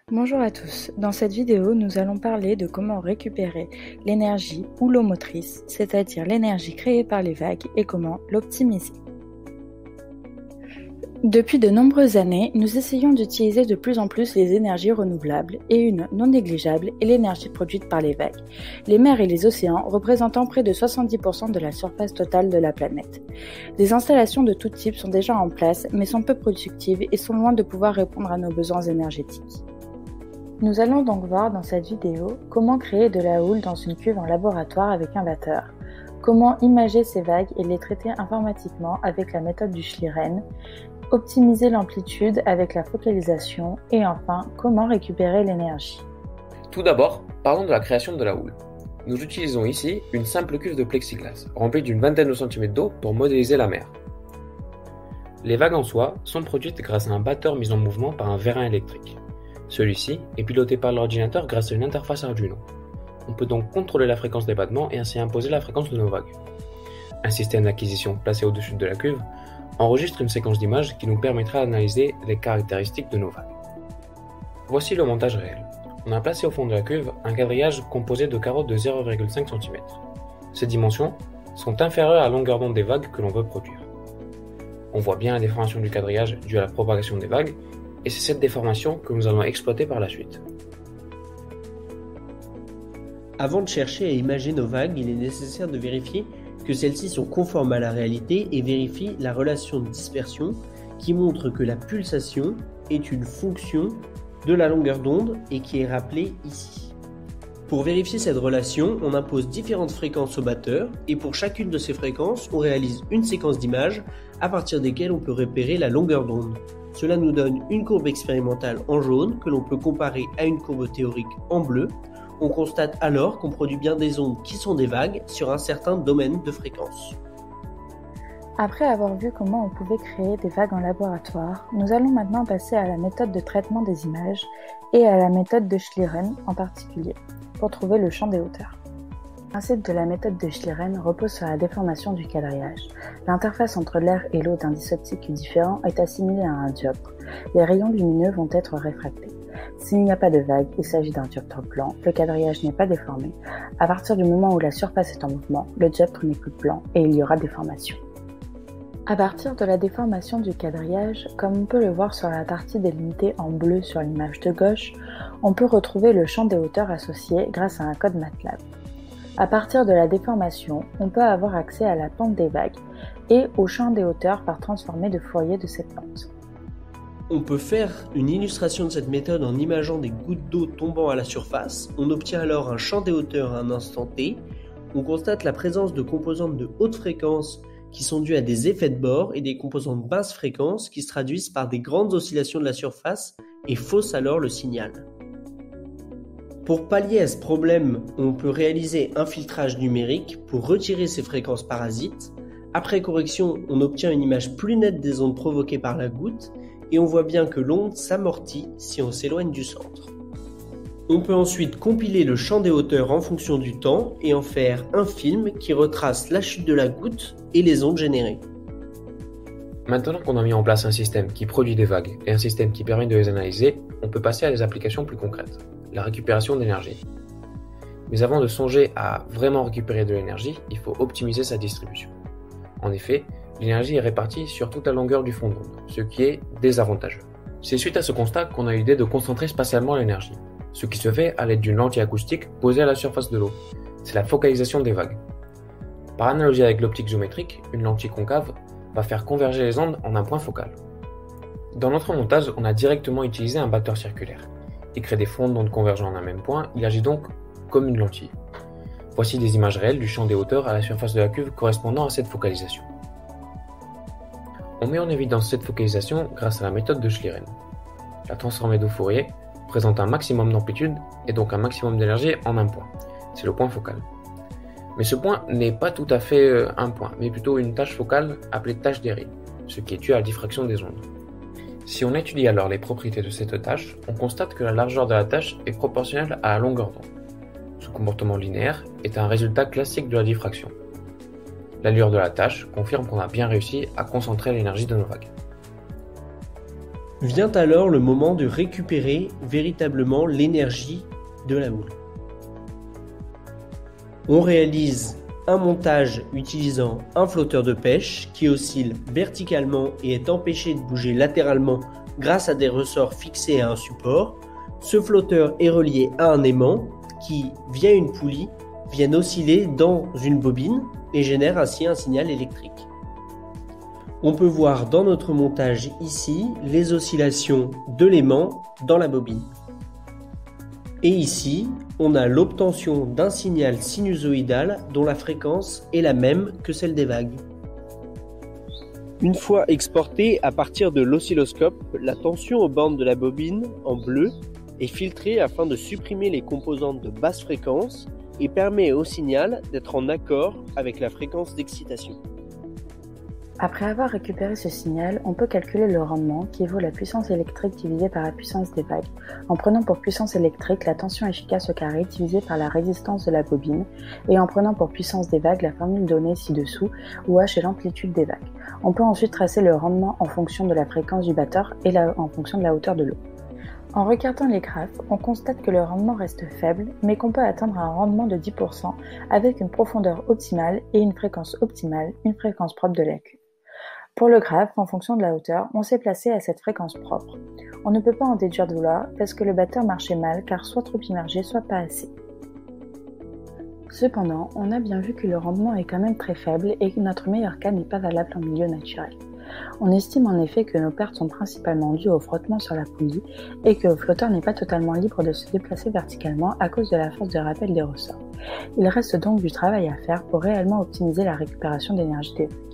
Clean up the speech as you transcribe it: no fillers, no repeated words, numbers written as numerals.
Bonjour à tous, dans cette vidéo nous allons parler de comment récupérer l'énergie ou l'eau motrice, c'est-à-dire l'énergie créée par les vagues et comment l'optimiser. Depuis de nombreuses années, nous essayons d'utiliser de plus en plus les énergies renouvelables et une non négligeable est l'énergie produite par les vagues, les mers et les océans représentant près de 70% de la surface totale de la planète. Des installations de tout type sont déjà en place mais sont peu productives et sont loin de pouvoir répondre à nos besoins énergétiques. Nous allons donc voir dans cette vidéo comment créer de la houle dans une cuve en laboratoire avec un batteur, comment imager ces vagues et les traiter informatiquement avec la méthode du Schlieren, optimiser l'amplitude avec la focalisation et enfin comment récupérer l'énergie. Tout d'abord, parlons de la création de la houle. Nous utilisons ici une simple cuve de plexiglas, remplie d'une vingtaine de centimètres d'eau pour modéliser la mer. Les vagues en soi sont produites grâce à un batteur mis en mouvement par un vérin électrique. Celui-ci est piloté par l'ordinateur grâce à une interface Arduino. On peut donc contrôler la fréquence des battements et ainsi imposer la fréquence de nos vagues. Un système d'acquisition placé au-dessus de la cuve enregistre une séquence d'images qui nous permettra d'analyser les caractéristiques de nos vagues. Voici le montage réel. On a placé au fond de la cuve un quadrillage composé de carreaux de 0,5 cm. Ces dimensions sont inférieures à la longueur d'onde des vagues que l'on veut produire. On voit bien la déformation du quadrillage due à la propagation des vagues, et c'est cette déformation que nous allons exploiter par la suite. Avant de chercher à imager nos vagues, il est nécessaire de vérifier que celles-ci sont conformes à la réalité et vérifier la relation de dispersion qui montre que la pulsation est une fonction de la longueur d'onde et qui est rappelée ici. Pour vérifier cette relation, on impose différentes fréquences au batteur et pour chacune de ces fréquences, on réalise une séquence d'images à partir desquelles on peut repérer la longueur d'onde. Cela nous donne une courbe expérimentale en jaune que l'on peut comparer à une courbe théorique en bleu. On constate alors qu'on produit bien des ondes qui sont des vagues sur un certain domaine de fréquence. Après avoir vu comment on pouvait créer des vagues en laboratoire, nous allons maintenant passer à la méthode de traitement des images et à la méthode de Schlieren en particulier, pour trouver le champ des hauteurs. Le principe de la méthode de Schlieren repose sur la déformation du quadrillage. L'interface entre l'air et l'eau d'indice optique différents est assimilée à un dioptre. Les rayons lumineux vont être réfractés. S'il n'y a pas de vague, il s'agit d'un dioptre blanc, le quadrillage n'est pas déformé. À partir du moment où la surface est en mouvement, le dioptre n'est plus blanc et il y aura déformation. À partir de la déformation du quadrillage, comme on peut le voir sur la partie délimitée en bleu sur l'image de gauche, on peut retrouver le champ des hauteurs associé grâce à un code MATLAB. À partir de la déformation, on peut avoir accès à la pente des vagues et au champ des hauteurs par transformé de Fourier de cette pente. On peut faire une illustration de cette méthode en imageant des gouttes d'eau tombant à la surface. On obtient alors un champ des hauteurs à un instant T. On constate la présence de composantes de haute fréquence qui sont dues à des effets de bord et des composantes basse fréquence qui se traduisent par des grandes oscillations de la surface et faussent alors le signal. Pour pallier à ce problème, on peut réaliser un filtrage numérique pour retirer ces fréquences parasites. Après correction, on obtient une image plus nette des ondes provoquées par la goutte et on voit bien que l'onde s'amortit si on s'éloigne du centre. On peut ensuite compiler le champ des hauteurs en fonction du temps et en faire un film qui retrace la chute de la goutte et les ondes générées. Maintenant qu'on a mis en place un système qui produit des vagues et un système qui permet de les analyser, on peut passer à des applications plus concrètes, la récupération d'énergie. Mais avant de songer à vraiment récupérer de l'énergie, il faut optimiser sa distribution. En effet, l'énergie est répartie sur toute la longueur du fond d'onde, ce qui est désavantageux. C'est suite à ce constat qu'on a eu l'idée de concentrer spatialement l'énergie, ce qui se fait à l'aide d'une lentille acoustique posée à la surface de l'eau. C'est la focalisation des vagues. Par analogie avec l'optique géométrique, une lentille concave va faire converger les ondes en un point focal. Dans notre montage, on a directement utilisé un batteur circulaire. Il crée des fronts d'ondes convergents en un même point, il agit donc comme une lentille. Voici des images réelles du champ des hauteurs à la surface de la cuve correspondant à cette focalisation. On met en évidence cette focalisation grâce à la méthode de Schlieren. La transformée de Fourier présente un maximum d'amplitude et donc un maximum d'énergie en un point. C'est le point focal. Mais ce point n'est pas tout à fait un point, mais plutôt une tache focale appelée tache d'Airy, ce qui est dû à la diffraction des ondes. Si on étudie alors les propriétés de cette tache, on constate que la largeur de la tache est proportionnelle à la longueur d'onde. Ce comportement linéaire est un résultat classique de la diffraction. L'allure de la tache confirme qu'on a bien réussi à concentrer l'énergie de nos vagues. Vient alors le moment de récupérer véritablement l'énergie de la houle. On réalise un montage utilisant un flotteur de pêche qui oscille verticalement et est empêché de bouger latéralement grâce à des ressorts fixés à un support. Ce flotteur est relié à un aimant qui, via une poulie, vient osciller dans une bobine et génère ainsi un signal électrique. On peut voir dans notre montage ici les oscillations de l'aimant dans la bobine. Et ici, on a l'obtention d'un signal sinusoïdal dont la fréquence est la même que celle des vagues. Une fois exportée à partir de l'oscilloscope, la tension aux bandes de la bobine, en bleu, est filtrée afin de supprimer les composantes de basse fréquence et permet au signal d'être en accord avec la fréquence d'excitation. Après avoir récupéré ce signal, on peut calculer le rendement qui vaut la puissance électrique divisée par la puissance des vagues, en prenant pour puissance électrique la tension efficace au carré divisée par la résistance de la bobine, et en prenant pour puissance des vagues la formule donnée ci-dessous, où h est l'amplitude des vagues. On peut ensuite tracer le rendement en fonction de la fréquence du batteur et en fonction de la hauteur de l'eau. En regardant les graphes, on constate que le rendement reste faible, mais qu'on peut atteindre un rendement de 10% avec une profondeur optimale et une fréquence optimale, une fréquence propre de l'AQ. Pour le graphe, en fonction de la hauteur, on s'est placé à cette fréquence propre. On ne peut pas en déduire de là parce que le batteur marchait mal car soit trop immergé, soit pas assez. Cependant, on a bien vu que le rendement est quand même très faible et que notre meilleur cas n'est pas valable en milieu naturel. On estime en effet que nos pertes sont principalement dues au frottement sur la poulie et que le flotteur n'est pas totalement libre de se déplacer verticalement à cause de la force de rappel des ressorts. Il reste donc du travail à faire pour réellement optimiser la récupération d'énergie des vagues.